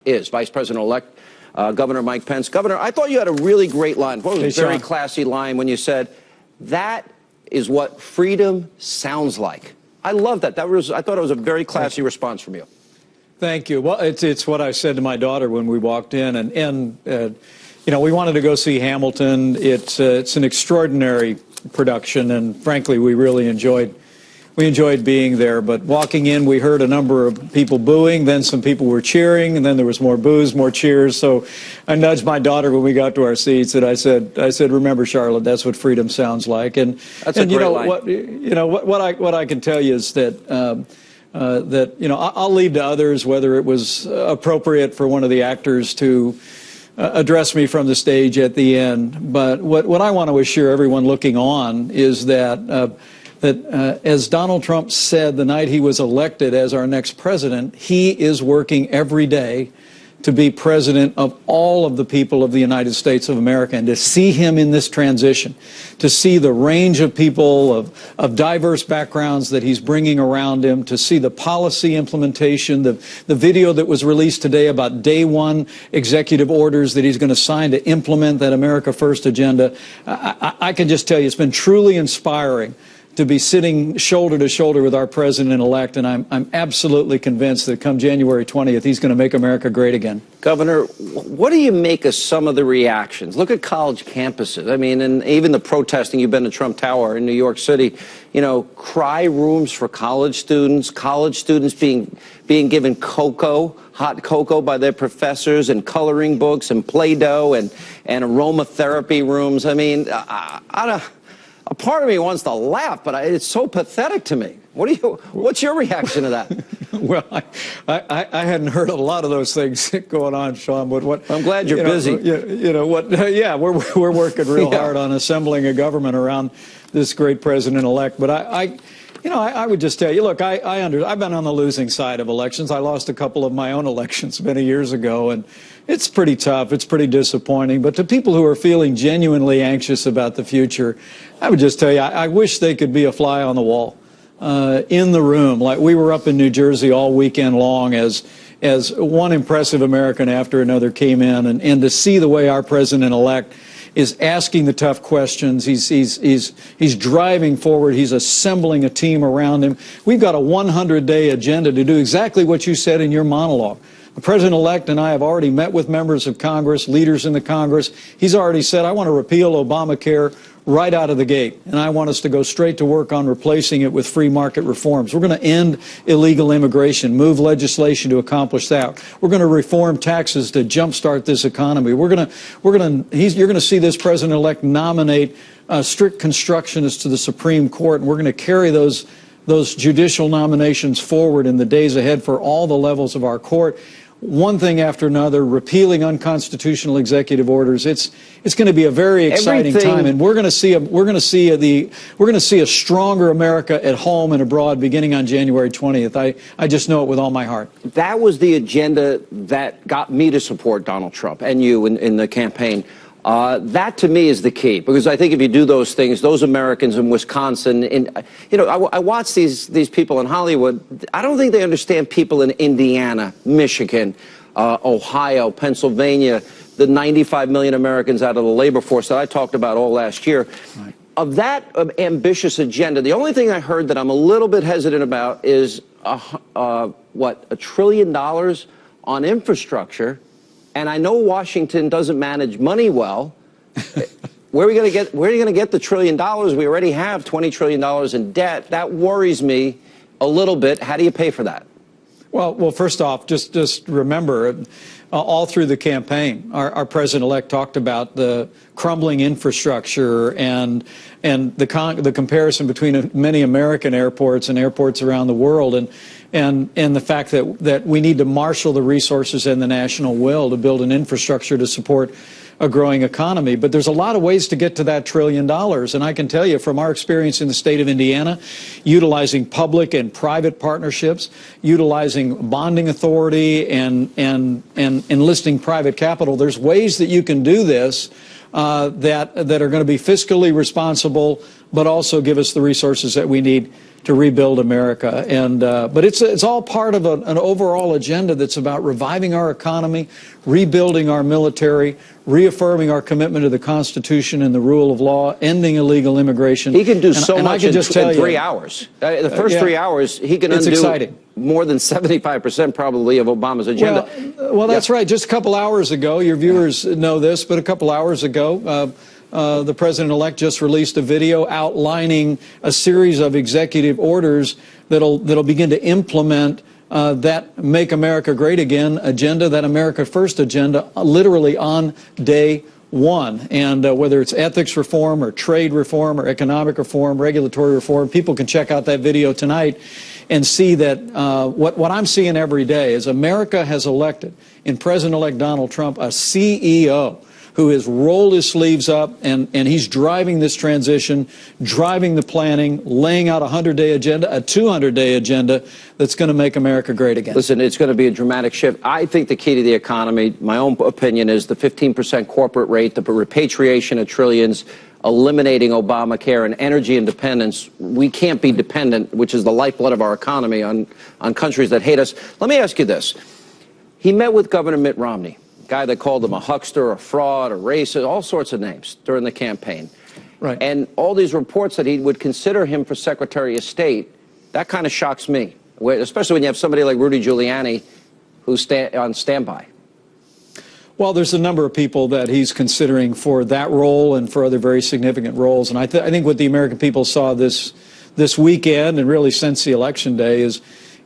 is. Vice President-elect Governor Mike Pence. Governor, I thought you had a really great line. Well, it was a very classy line when you said, that is what freedom sounds like. I love that. I thought it was a very classy response from you. Thank you. Well, it's what I said to my daughter when we walked in, and you know, we wanted to go see Hamilton. It's an extraordinary production, and frankly, we really enjoyed being there. But walking in, we heard a number of people booing, then some people were cheering, and then there was more boos, more cheers. So I nudged my daughter when we got to our seats, and I said, remember, Charlotte, that's what freedom sounds like. And that's a great line. What I can tell you is that I'll leave to others whether it was appropriate for one of the actors to address me from the stage at the end. But what I want to assure everyone looking on is that as Donald Trump said the night he was elected as our next president, he is working every day to be president of all of the people of the United States of America, and to see him in this transition, to see the range of people of diverse backgrounds that he's bringing around him, to see the policy implementation, the video that was released today about day one executive orders that he's going to sign to implement that America First agenda. I can just tell you, it's been truly inspiring to be sitting shoulder to shoulder with our president-elect, and I'm absolutely convinced that come January 20th, he's going to make America great again. Governor, what do you make of some of the reactions? Look at college campuses. I mean, and even the protesting. You've been to Trump Tower in New York City. You know, cry rooms for college students being given cocoa, hot cocoa by their professors, and coloring books and Play-Doh and aromatherapy rooms. I mean, a part of me wants to laugh, but it's so pathetic to me. What's your reaction to that? Well, I hadn't heard a lot of those things going on, Sean. But what I'm glad you're busy. Yeah, we're working real hard on assembling a government around this great president-elect. But I would just tell you, look, I've been on the losing side of elections. I lost a couple of my own elections many years ago, and it's pretty tough. It's pretty disappointing. But to people who are feeling genuinely anxious about the future, I would just tell you, I wish they could be a fly on the wall in the room. Like we were up in New Jersey all weekend long as one impressive American after another came in, and to see the way our president-elect is asking the tough questions. He's driving forward. He's assembling a team around him. We've got a 100-day agenda to do exactly what you said in your monologue. The president-elect and I have already met with members of Congress, leaders in the Congress. He's already said, I want to repeal Obamacare right out of the gate, and I want us to go straight to work on replacing it with free market reforms. We're going to end illegal immigration, move legislation to accomplish that. We're going to reform taxes to jumpstart this economy. You're going to see this president-elect nominate strict constructionists to the Supreme Court, and we're going to carry those judicial nominations forward in the days ahead for all the levels of our court. One thing after another, repealing unconstitutional executive orders. It's going to be a very exciting time, and we're going to see a stronger America at home and abroad beginning on January 20th. I just know it with all my heart. That was the agenda that got me to support Donald Trump and you in the campaign. That to me is the key, because I think if you do those things, those Americans in Wisconsin, I watch these people in Hollywood. I don't think they understand people in Indiana, Michigan, Ohio, Pennsylvania, the 95 million Americans out of the labor force that I talked about all last year. Right. Of that ambitious agenda, the only thing I heard that I'm a little bit hesitant about is $1 trillion on infrastructure. And I know Washington doesn't manage money well. Where are you going to get the $1 trillion? We already have $20 trillion in debt. That worries me a little bit. How do you pay for that? Well, first off, just remember, all through the campaign, our president-elect talked about the crumbling infrastructure and the comparison between many American airports and airports around the world, and the fact that we need to marshal the resources and the national will to build an infrastructure to support a growing economy. But there's a lot of ways to get to that $1 trillion. And I can tell you from our experience in the state of Indiana, utilizing public and private partnerships, utilizing bonding authority and enlisting private capital, there's ways that you can do this that are going to be fiscally responsible, but also give us the resources that we need to rebuild America. And but it's all part of an overall agenda that's about reviving our economy, rebuilding our military, reaffirming our commitment to the Constitution and the rule of law, ending illegal immigration. He can do so much in 3 you, hours. The first 3 hours, he can undo exciting. More than 75% probably of Obama's agenda. Well, that's right. Just a couple hours ago, your viewers know this, but a couple hours ago, the president-elect just released a video outlining a series of executive orders that'll begin to implement that Make America Great Again agenda, that America First agenda, literally on day one. And whether it's ethics reform or trade reform or economic reform, regulatory reform, people can check out that video tonight and see that what I'm seeing every day is America has elected in President-elect Donald Trump a CEO who has rolled his sleeves up, and he's driving this transition, driving the planning, laying out a 100-day agenda, a 200-day agenda that's going to make America great again. Listen, it's going to be a dramatic shift. I think the key to the economy, my own opinion, is the 15% corporate rate, the repatriation of trillions, eliminating Obamacare, and energy independence. We can't be dependent, which is the lifeblood of our economy, on countries that hate us. Let me ask you this. He met with Governor Mitt Romney, guy that called him a huckster, a fraud, a racist, all sorts of names during the campaign. Right. And all these reports that he would consider him for Secretary of State, that kind of shocks me, especially when you have somebody like Rudy Giuliani who's on standby. Well, there's a number of people that he's considering for that role and for other very significant roles. And I think what the American people saw this weekend and really since the election day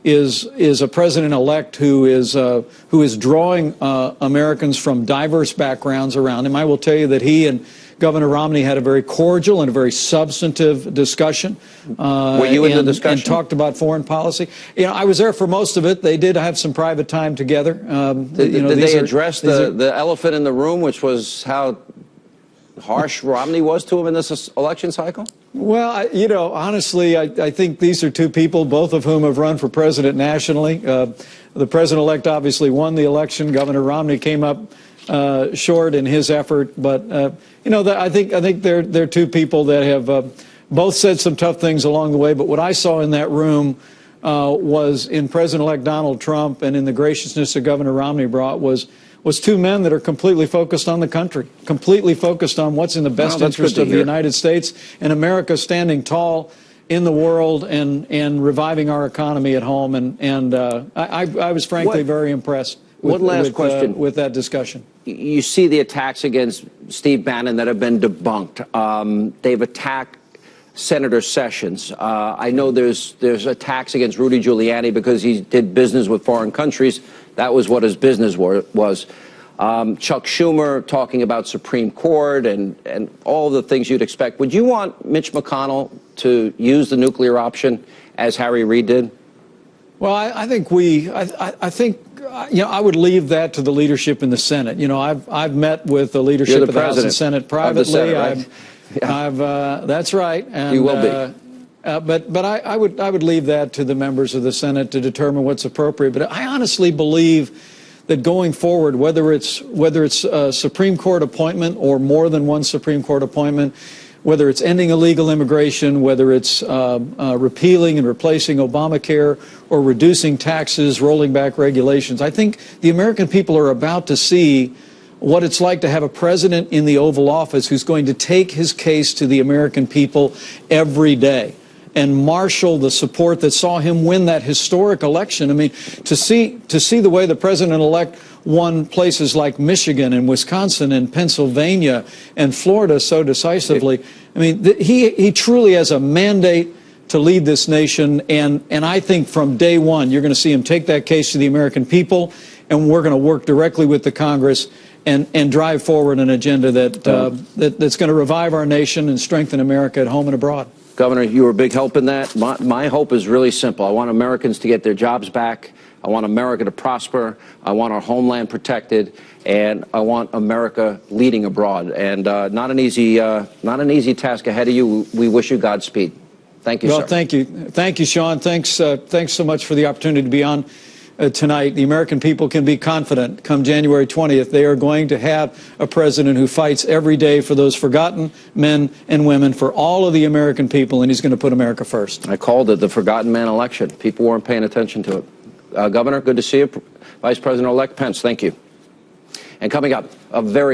is a president-elect who is drawing Americans from diverse backgrounds around him. I will tell you that he and Governor Romney had a very cordial and a very substantive discussion. Were you in the discussion? And talked about foreign policy. You know, I was there for most of it. They did have some private time together. Did they address the elephant in the room, which was how harsh Romney was to him in this election cycle? Well, you know, honestly, I think these are two people, both of whom have run for president nationally. The president-elect obviously won the election. Governor Romney came up short in his effort. But, you know, I think they're two people that have both said some tough things along the way. But what I saw in that room was in President-elect Donald Trump and in the graciousness that Governor Romney brought was two men that are completely focused on the country, completely focused on what's in the best interest of the United States and America standing tall in the world and reviving our economy at home. And I was frankly very impressed with that discussion. You see the attacks against Steve Bannon that have been debunked. They've attacked Senator Sessions. I know there's attacks against Rudy Giuliani because he did business with foreign countries. That was what his business was. Chuck Schumer talking about Supreme Court and all the things you'd expect. Would you want Mitch McConnell to use the nuclear option as Harry Reid did? Well, I think you know, I would leave that to the leadership in the Senate. You know, I've met with the leadership of the House and Senate privately. Senate, right? That's right. And, you will be. But I would leave that to the members of the Senate to determine what's appropriate. But I honestly believe that going forward, whether it's a Supreme Court appointment or more than one Supreme Court appointment, whether it's ending illegal immigration, whether it's repealing and replacing Obamacare or reducing taxes, rolling back regulations, I think the American people are about to see what it's like to have a president in the Oval Office who's going to take his case to the American people every day and marshal the support that saw him win that historic election. I mean, to see the way the president-elect won places like Michigan and Wisconsin and Pennsylvania and Florida so decisively. I mean, he truly has a mandate to lead this nation, and I think from day one you're going to see him take that case to the American people, and we're going to work directly with the Congress and drive forward an agenda that's going to revive our nation and strengthen America at home and abroad. Governor, you were a big help in that. My hope is really simple. I want Americans to get their jobs back. I want America to prosper. I want our homeland protected, and I want America leading abroad. And not an easy task ahead of you. We wish you Godspeed. Thank you, sir. Well, thank you, Sean. Thanks so much for the opportunity to be on tonight, the American people can be confident come January 20th, they are going to have a president who fights every day for those forgotten men and women, for all of the American people, and he's going to put America first. I called it the forgotten man election. People weren't paying attention to it. Governor, good to see you. Vice President-elect Pence, thank you. And coming up, a very